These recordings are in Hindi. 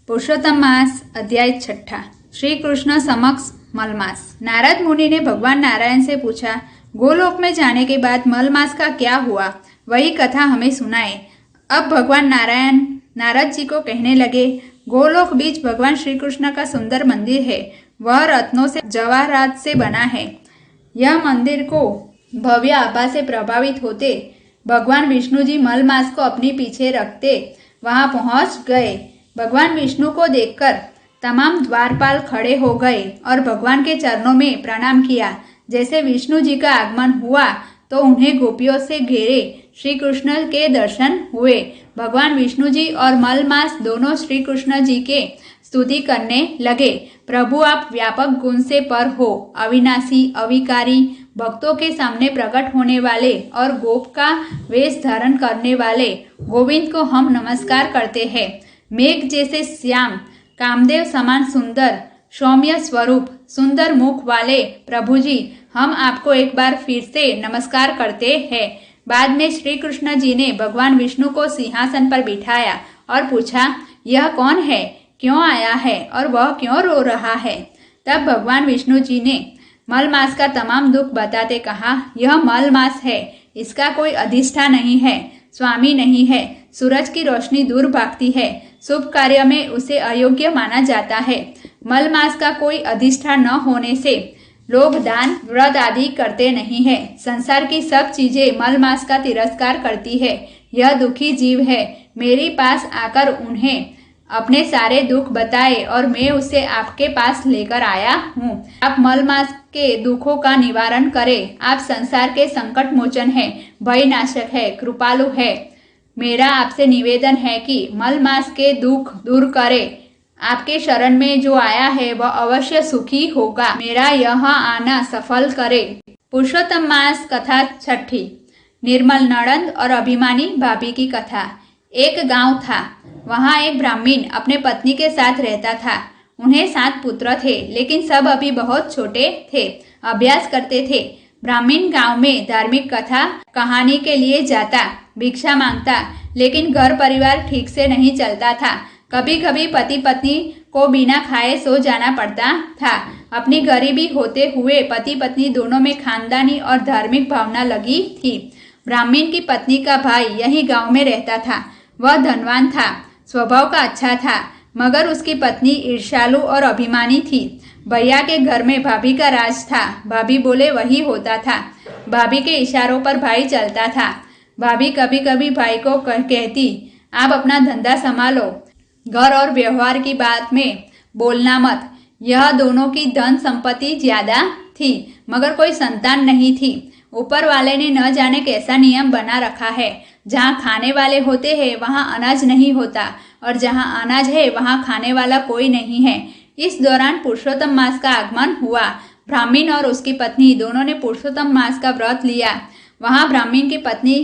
पुरुषोत्तम मास अध्याय 6। श्री कृष्ण समक्ष मलमास। नारद मुनि ने भगवान नारायण से पूछा, गोलोक में जाने के बाद मलमास का क्या हुआ, वही कथा हमें सुनाए। अब भगवान नारायण नारद जी को कहने लगे, गोलोक बीच भगवान श्री कृष्ण का सुंदर मंदिर है। वह रत्नों से जवाहरात से बना है। यह मंदिर को भव्य आभा से प्रभावित होते भगवान विष्णु जी मलमास को अपने पीछे रखते वहां पहुंच गए। भगवान विष्णु को देखकर तमाम द्वारपाल खड़े हो गए और भगवान के चरणों में प्रणाम किया। जैसे विष्णु जी का आगमन हुआ तो उन्हें गोपियों से घेरे श्री कृष्ण के दर्शन हुए। भगवान विष्णु जी और मलमास दोनों श्री कृष्ण जी के स्तुति करने लगे। प्रभु, आप व्यापक गुण से पर हो, अविनाशी, अविकारी, भक्तों के सामने प्रकट होने वाले और गोप का वेश धारण करने वाले गोविंद को हम नमस्कार करते हैं। मेघ जैसे श्याम, कामदेव समान सुंदर, सौम्य स्वरूप, सुंदर मुख वाले प्रभु जी, हम आपको एक बार फिर से नमस्कार करते हैं। बाद में श्री कृष्ण जी ने भगवान विष्णु को सिंहासन पर बिठाया और पूछा, यह कौन है, क्यों आया है और वह क्यों रो रहा है। तब भगवान विष्णु जी ने मलमास का तमाम दुख बताते कहा, यह मलमास है, इसका कोई अधिष्ठान नहीं है, स्वामी नहीं है। सूरज की रोशनी दूर भागती है, शुभ कार्य में उसे अयोग्य माना जाता है। मलमास का कोई अधिष्ठान न होने से लोग दान व्रत आदि करते नहीं है। संसार की सब चीजें मलमास का तिरस्कार करती है। यह दुखी जीव है, मेरे पास आकर उन्हें अपने सारे दुख बताए और मैं उसे आपके पास लेकर आया हूँ। आप मलमास के दुखों का निवारण करें। आप संसार के संकट मोचन है, भय नाशक है, कृपालु है। मेरा आपसे निवेदन है कि मलमास के दुख दूर करें। आपके शरण में जो आया है वह अवश्य सुखी होगा। मेरा यहाँ आना सफल करे। पुरुषोत्तम मास कथा 6। निर्मल नड़ंद और अभिमानी भाभी की कथा। एक गांव था, वहां एक ब्राह्मण अपने पत्नी के साथ रहता था। उन्हें 7 पुत्र थे, लेकिन सब अभी बहुत छोटे थे, अभ्यास करते थे। ब्राह्मण गांव में धार्मिक कथा कहानी के लिए जाता, भिक्षा मांगता, लेकिन घर परिवार ठीक से नहीं चलता था। कभी कभी पति पत्नी को बिना खाए सो जाना पड़ता था। अपनी गरीबी होते हुए पति पत्नी दोनों में खानदानी और धार्मिक भावना लगी थी। ब्राह्मण की पत्नी का भाई यही गांव में रहता था। वह धनवान था, स्वभाव का अच्छा था, मगर उसकी पत्नी ईर्ष्यालु और अभिमानी थी। भैया के घर में भाभी का राज था। भाभी बोले वही होता था। भाभी के इशारों पर भाई चलता था। भाभी कभी कभी भाई को कहती, आप अपना धंधा संभालो, घर और व्यवहार की बात में बोलना मत। यह दोनों की धन संपत्ति ज्यादा थी, मगर कोई संतान नहीं थी। ऊपर वाले ने न जाने कैसा नियम बना रखा है, जहाँ खाने वाले होते हैं वहाँ अनाज नहीं होता, और जहाँ अनाज है वहाँ खाने वाला कोई नहीं है। इस दौरान पुरुषोत्तम मास का आगमन हुआ। ब्राह्मण और उसकी पत्नी दोनों ने पुरुषोत्तम मास का व्रत लिया। वहाँ ब्राह्मण की पत्नी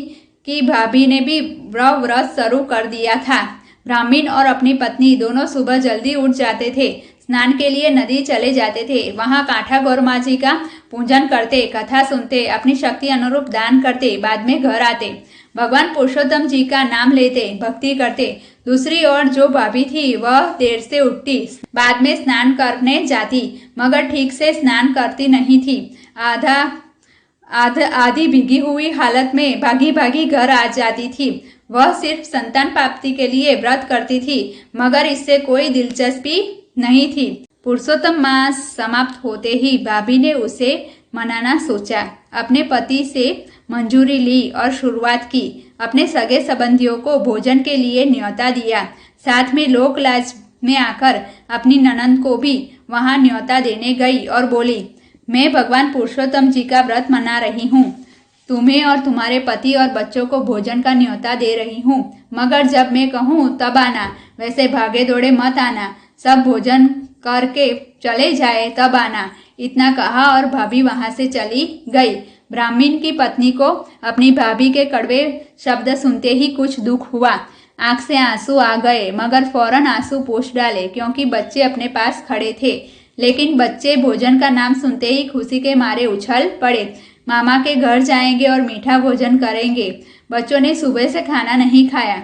की भाभी ने भी व्रत शुरू कर दिया था। ब्राह्मण और अपनी पत्नी दोनों सुबह जल्दी उठ जाते थे, स्नान के लिए नदी चले जाते थे। वहाँ कांठा गौरमा जी का पूजन करते, कथा सुनते, अपनी शक्ति अनुरूप दान करते, बाद में घर आते, भगवान पुरुषोत्तम जी का नाम लेते, भक्ति करते। दूसरी ओर जो भाभी थी वह देर से उठती, बाद में स्नान करने जाती, मगर ठीक से स्नान करती नहीं थी। आधी भीगी हुई हालत में भागी भागी घर आ जाती थी। वह सिर्फ संतान प्राप्ति के लिए व्रत करती थी, मगर इससे कोई दिलचस्पी नहीं थी। पुरुषोत्तम मास समाप्त होते ही भाभी ने उसे मनाना सोचा। अपने पति से मंजूरी ली और शुरुआत की। अपने सगे संबंधियों को भोजन के लिए न्योता दिया। साथ में लोकलाज में आकर अपनी ननंद को भी वहां न्योता देने गई और बोली, मैं भगवान पुरुषोत्तम जी का व्रत मना रही हूँ। तुम्हें और तुम्हारे पति और बच्चों को भोजन का न्योता दे रही हूँ, मगर जब मैं कहूँ तब आना, वैसे भागे दौड़े मत आना। सब भोजन करके चले जाए तब आना। इतना कहा और भाभी वहां से चली गई। ब्राह्मण की पत्नी को अपनी भाभी के कड़वे शब्द सुनते ही कुछ दुख हुआ। आंख से आंसू आ गए, मगर फौरन आंसू पोंछ डाले, क्योंकि बच्चे अपने पास खड़े थे। लेकिन बच्चे भोजन का नाम सुनते ही खुशी के मारे उछल पड़े। मामा के घर जाएंगे और मीठा भोजन करेंगे। बच्चों ने सुबह से खाना नहीं खाया।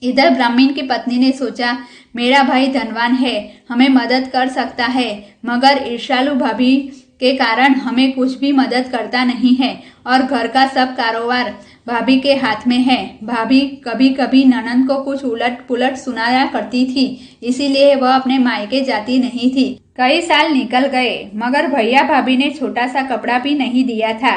इधर ब्राह्मण की पत्नी ने सोचा, मेरा भाई धनवान है, हमें मदद कर सकता है, मगर ईर्ष्यालु भाभी के कारण हमें कुछ भी मदद करता नहीं है और घर का सब कारोबार भाभी के हाथ में है। भाभी कभी कभी ननंद को कुछ उलट पुलट सुनाया करती थी, इसीलिए वह अपने मायके जाती नहीं थी। कई साल निकल गए मगर भैया भाभी ने छोटा सा कपड़ा भी नहीं दिया था।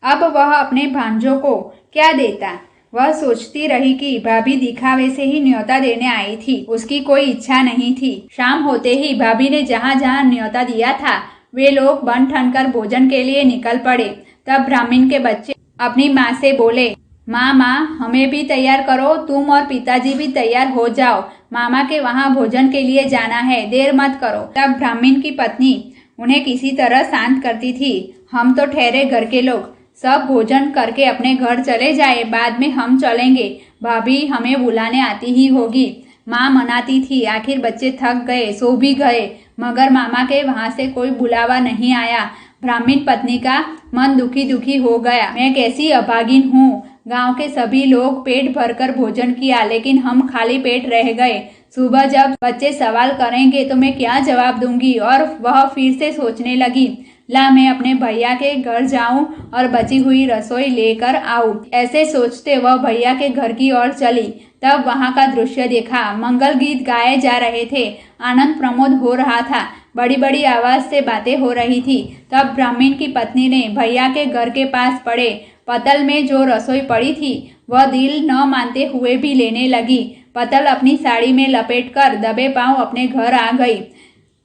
अब वह अपने भांजों को क्या देता। वह सोचती रही कि भाभी दिखावे से ही न्योता देने आई थी, उसकी कोई इच्छा नहीं थी। शाम होते ही भाभी ने जहाँ जहाँ न्योता दिया था वे लोग बन ठन कर भोजन के लिए निकल पड़े। तब ब्राह्मण के बच्चे अपनी माँ से बोले, माँ हमें भी तैयार करो, तुम और पिताजी भी तैयार हो जाओ, मामा के वहाँ भोजन के लिए जाना है, देर मत करो। तब ब्राह्मण की पत्नी उन्हें किसी तरह शांत करती थी, हम तो ठहरे घर के लोग, सब भोजन करके अपने घर चले जाए, बाद में हम चलेंगे, भाभी हमें बुलाने आती ही होगी। माँ मनाती थी, आखिर बच्चे थक गए, सो भी गए, मगर मामा के वहाँ से कोई बुलावा नहीं आया। ब्राह्मण पत्नी का मन दुखी दुखी हो गया, मैं कैसी अभागिन हूँ। गांव के सभी लोग पेट भरकर भोजन किया, लेकिन हम खाली पेट रह गए। सुबह जब बच्चे सवाल करेंगे तो मैं क्या जवाब दूंगी। और वह फिर से सोचने लगी, ला मैं अपने भैया के घर जाऊं और बची हुई रसोई लेकर आऊं। ऐसे सोचते वह भैया के घर की ओर चली। तब वहां का दृश्य देखा, मंगल गीत गाए जा रहे थे, आनंद प्रमोद हो रहा था, बड़ी बड़ी आवाज से बातें हो रही थी। तब ब्राह्मण की पत्नी ने भैया के घर के पास पड़े पतल में जो रसोई पड़ी थी वह दिल न मानते हुए भी लेने लगी। पतल अपनी साड़ी में लपेटकर दबे पांव अपने घर आ गई।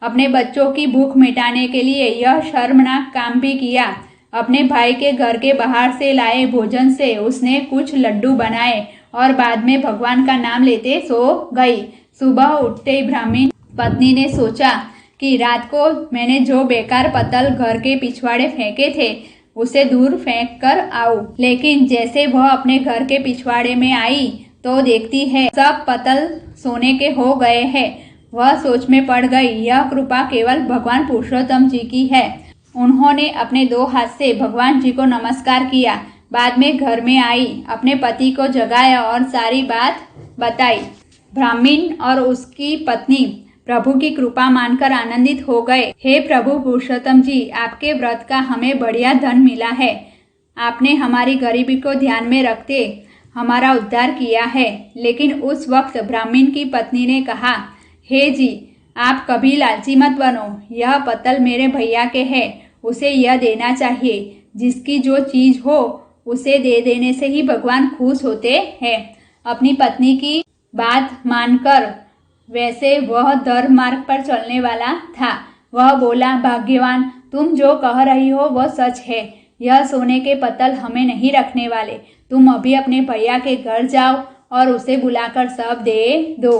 अपने बच्चों की भूख मिटाने के लिए यह शर्मनाक काम भी किया। अपने भाई के घर के बाहर से लाए भोजन से उसने कुछ लड्डू बनाए और बाद में भगवान का नाम लेते सो गई। सुबह उठते ही ब्राह्मण पत्नी ने सोचा कि रात को मैंने जो बेकार पतल घर के पिछवाड़े फेंके थे उसे दूर फेंक कर आऊं। लेकिन जैसे वह अपने घर के पिछवाड़े में आई तो देखती है सब पतल सोने के हो गए हैं। वह सोच में पड़ गई, यह कृपा केवल भगवान पुरुषोत्तम जी की है। उन्होंने अपने दो हाथ से भगवान जी को नमस्कार किया। बाद में घर में आई, अपने पति को जगाया और सारी बात बताई। ब्राह्मण और उसकी पत्नी प्रभु की कृपा मानकर आनंदित हो गए। हे प्रभु पुरुषोत्तम जी, आपके व्रत का हमें बढ़िया धन मिला है। आपने हमारी गरीबी को ध्यान में रखते हमारा उद्धार किया है। लेकिन उस वक्त ब्राह्मण की पत्नी ने कहा, हे जी, आप कभी लालची मत बनो, यह पतल मेरे भैया के है, उसे यह देना चाहिए। जिसकी जो चीज हो उसे दे देने से ही भगवान खुश होते हैं। अपनी पत्नी की बात मानकर वैसे वह धर्म मार्ग पर चलने वाला था। वह बोला, भाग्यवान, तुम जो कह रही हो वह सच है। यह सोने के पतल हमें नहीं रखने वाले। तुम अभी अपने भैया के घर जाओ और उसे बुलाकर सब दे दो।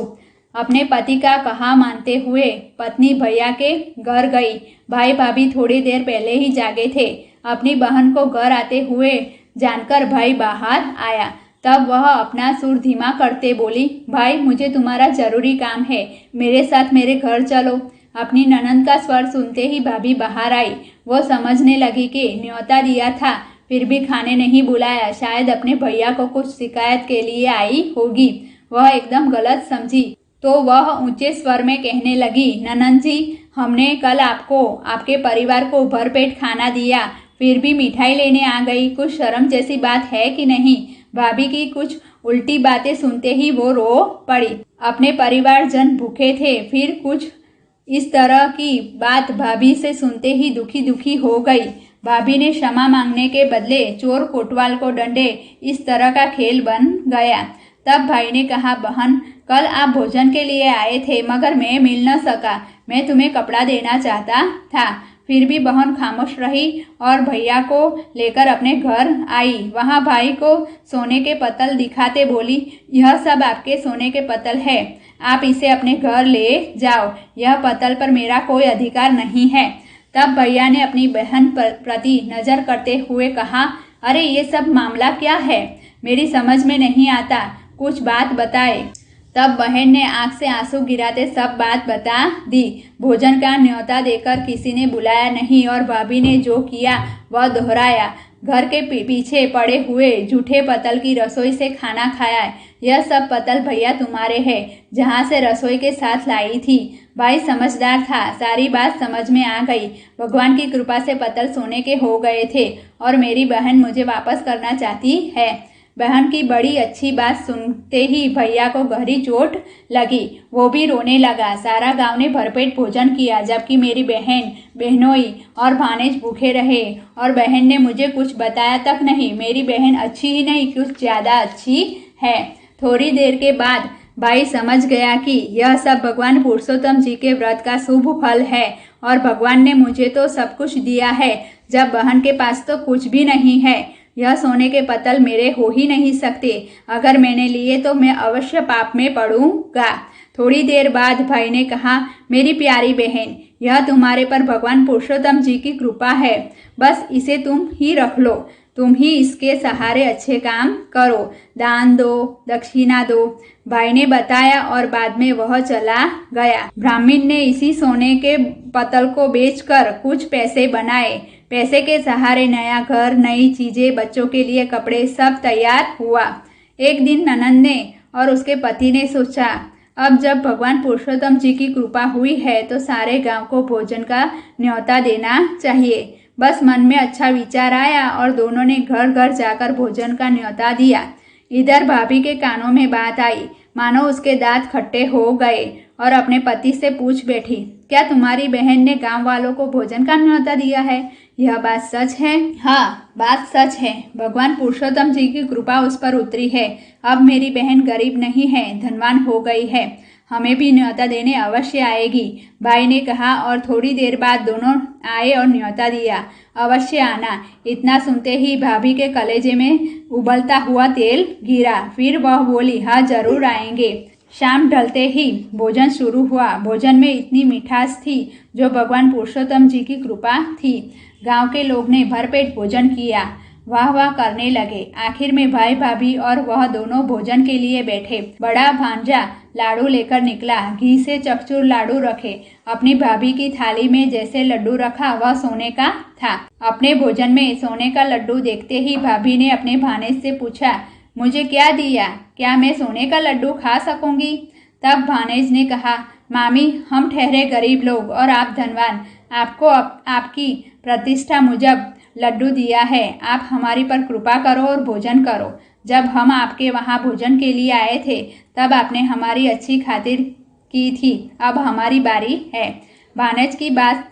अपने पति का कहा मानते हुए पत्नी भैया के घर गई। भाई भाभी थोड़ी देर पहले ही जागे थे। अपनी बहन को घर आते हुए जानकर भाई बाहर आया। तब वह अपना सुर धीमा करते बोली, भाई मुझे तुम्हारा जरूरी काम है, मेरे साथ मेरे घर चलो। अपनी ननंद का स्वर सुनते ही भाभी बाहर आई। वो समझने लगी कि न्योता दिया था फिर भी खाने नहीं बुलाया, शायद अपने भैया को कुछ शिकायत के लिए आई होगी। वह एकदम गलत समझी तो वह ऊंचे स्वर में कहने लगी, ननंद जी, हमने कल आपको आपके परिवार को भरपेट खाना दिया, फिर भी मिठाई लेने आ गई, कुछ शर्म जैसी बात है कि नहीं। भाभी की कुछ उल्टी बातें सुनते ही वो रो पड़ी। अपने परिवारजन भूखे थे, फिर कुछ इस तरह की बात भाभी से सुनते ही दुखी दुखी हो गई। भाभी ने क्षमा मांगने के बदले चोर कोतवाल को डंडे, इस तरह का खेल बन गया। तब भाई ने कहा, बहन, कल आप भोजन के लिए आए थे मगर मैं मिल न सका, मैं तुम्हें कपड़ा देना चाहता था। फिर भी बहन खामोश रही और भैया को लेकर अपने घर आई। वहाँ भाई को सोने के पतल दिखाते बोली, यह सब आपके सोने के पतल है, आप इसे अपने घर ले जाओ, यह पतल पर मेरा कोई अधिकार नहीं है। तब भैया ने अपनी बहन प्रति नजर करते हुए कहा, अरे ये सब मामला क्या है, मेरी समझ में नहीं आता, कुछ बात बताए। तब बहन ने आंख से आंसू गिराते सब बात बता दी। भोजन का न्योता देकर किसी ने बुलाया नहीं और भाभी ने जो किया वह दोहराया। घर के पीछे पड़े हुए जूठे पतल की रसोई से खाना खाया है। यह सब पतल भैया तुम्हारे हैं, जहाँ से रसोई के साथ लाई थी। भाई समझदार था, सारी बात समझ में आ गई। भगवान की कृपा से पतल सोने के हो गए थे और मेरी बहन मुझे वापस करना चाहती है। बहन की बड़ी अच्छी बात सुनते ही भैया को गहरी चोट लगी, वो भी रोने लगा। सारा गांव ने भरपेट भोजन किया, जबकि मेरी बहन, बहनोई और भानेज भूखे रहे और बहन ने मुझे कुछ बताया तक नहीं। मेरी बहन अच्छी ही नहीं, कुछ ज़्यादा अच्छी है। थोड़ी देर के बाद भाई समझ गया कि यह सब भगवान पुरुषोत्तम जी के व्रत का शुभ फल है और भगवान ने मुझे तो सब कुछ दिया है, जब बहन के पास तो कुछ भी नहीं है। यह सोने के पतल मेरे हो ही नहीं सकते। अगर मैंने लिए तो मैं अवश्य पाप में पड़ूंगा। थोड़ी देर बाद भाई ने कहा, मेरी प्यारी बहन, यह तुम्हारे पर भगवान पुरुषोत्तम जी की कृपा है। बस इसे तुम ही रख लो, तुम ही इसके सहारे अच्छे काम करो, दान दो, दक्षिणा दो। भाई ने बताया और बाद में वह चला गया। ब्राह्मण ने इसी सोने के पतल को बेचकर कुछ पैसे बनाए। पैसे के सहारे नया घर, नई चीजें, बच्चों के लिए कपड़े, सब तैयार हुआ। एक दिन ननंद ने और उसके पति ने सोचा, अब जब भगवान पुरुषोत्तम जी की कृपा हुई है तो सारे गांव को भोजन का न्योता देना चाहिए। बस मन में अच्छा विचार आया और दोनों ने घर घर जाकर भोजन का न्योता दिया। इधर भाभी के कानों में बात आई, मानो उसके दांत खट्टे हो गए और अपने पति से पूछ बैठी, क्या तुम्हारी बहन ने गांव वालों को भोजन का न्योता दिया है? यह बात सच है? हाँ, बात सच है। भगवान पुरुषोत्तम जी की कृपा उस पर उतरी है। अब मेरी बहन गरीब नहीं है, धनवान हो गई है। हमें भी न्योता देने अवश्य आएगी, भाई ने कहा और थोड़ी देर बाद दोनों आए और न्योता दिया। अवश्य आना। इतना सुनते ही भाभी के कलेजे में उबलता हुआ तेल गिरा। फिर वह बोली, हाँ जरूर आएंगे। शाम ढलते ही भोजन शुरू हुआ। भोजन में इतनी मिठास थी जो भगवान पुरुषोत्तम जी की कृपा थी। गांव के लोग ने भरपेट भोजन किया, वाह वाह करने लगे। आखिर में भाई भाभी और वह दोनों भोजन के लिए बैठे। बड़ा भांजा लाडू लेकर निकला, घी से चकचूर लाडू रखे। अपनी भाभी की थाली में जैसे लड्डू रखा वह सोने का था। अपने भोजन में सोने का लड्डू देखते ही भाभी ने अपने भानेज से पूछा, मुझे क्या दिया? क्या मैं सोने का लड्डू खा सकूंगी? तब भानेज ने कहा, मामी, हम ठहरे गरीब लोग और आप धनवान, आपको आपकी प्रतिष्ठा मुजब लड्डू दिया है। आप हमारी पर कृपा करो और भोजन करो। जब हम आपके वहाँ भोजन के लिए आए थे तब आपने हमारी अच्छी खातिर की थी, अब हमारी बारी है। भानेज की बात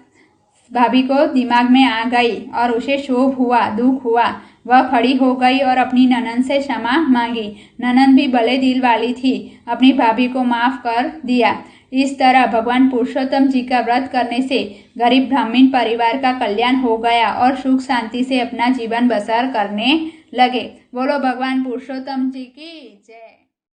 भाभी को दिमाग में आ गई और उसे क्षोभ हुआ, दुख हुआ। वह खड़ी हो गई और अपनी ननंद से क्षमा मांगी। ननंद भी भले दिल वाली थी, अपनी भाभी को माफ कर दिया। इस तरह भगवान पुरुषोत्तम जी का व्रत करने से गरीब ब्राह्मण परिवार का कल्याण हो गया और सुख शांति से अपना जीवन बसर करने लगे। बोलो भगवान पुरुषोत्तम जी की जय।